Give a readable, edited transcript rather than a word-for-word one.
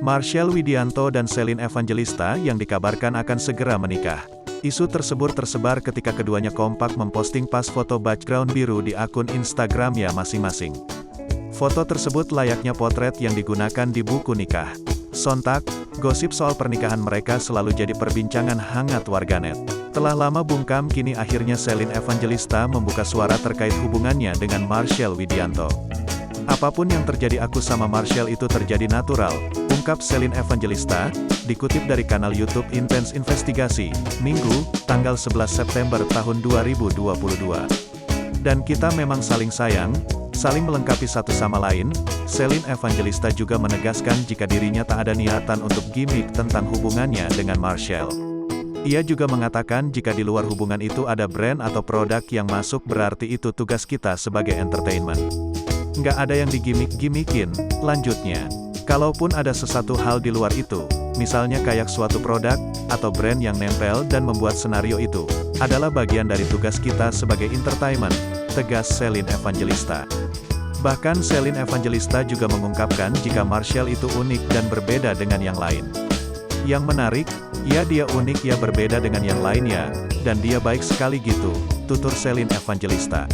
Marshell Widianto dan Shelin Evangelista yang dikabarkan akan segera menikah. Isu tersebut tersebar ketika keduanya kompak memposting pas foto background biru di akun Instagramnya masing-masing. Foto tersebut layaknya potret yang digunakan di buku nikah. Sontak, gosip soal pernikahan mereka selalu jadi perbincangan hangat warganet. Telah lama bungkam, kini akhirnya Shelin Evangelista membuka suara terkait hubungannya dengan Marshell Widianto. Apapun yang terjadi, aku sama Marshell itu terjadi natural, ungkap Shelin Evangelista, dikutip dari kanal YouTube Intense Investigasi, Minggu, tanggal 11 September tahun 2022. Dan kita memang saling sayang, saling melengkapi satu sama lain. Shelin Evangelista juga menegaskan jika dirinya tak ada niatan untuk gimmick tentang hubungannya dengan Marshell. Ia juga mengatakan jika di luar hubungan itu ada brand atau produk yang masuk, berarti itu tugas kita sebagai entertainment. Nggak ada yang digimik-gimikin, lanjutnya. Kalaupun ada sesuatu hal di luar itu, misalnya kayak suatu produk, atau brand yang nempel dan membuat senario itu, adalah bagian dari tugas kita sebagai entertainment, tegas Shelin Evangelista. Bahkan Shelin Evangelista juga mengungkapkan jika Marshell itu unik dan berbeda dengan yang lain. Yang menarik, ya dia unik, ya berbeda dengan yang lainnya, dan dia baik sekali gitu, tutur Shelin Evangelista.